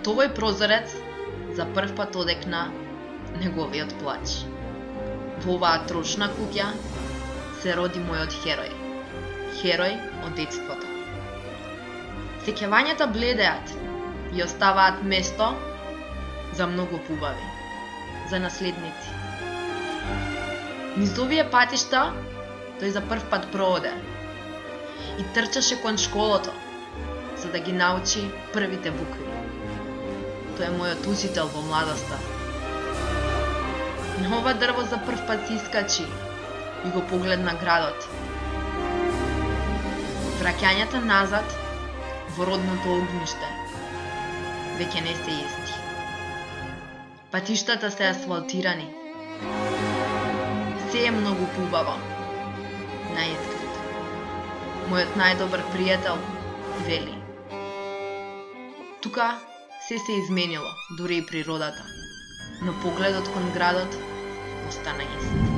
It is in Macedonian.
Од овој прозорец за прв пат одекна неговиот плач. Во оваа трошна куќа се роди мојот херој од детството. Сеќавањата бледеат и оставаат место за многу пубави, за наследници. Низ овие патишта тој за прв пат прооде и трчаше кон школото за да ги научи првите букви. Тој е мојот учител во младоста. На ова дрво за прв пат се искачи и го погледна градот. Враќањата назад во родното огниште веќе не се исти. Патиштата се асфалтирани. Се е многу пубаво на изглед. Мојот најдобар пријател вели: тука се изменило, дури и природата, но погледот кон градот остана ист.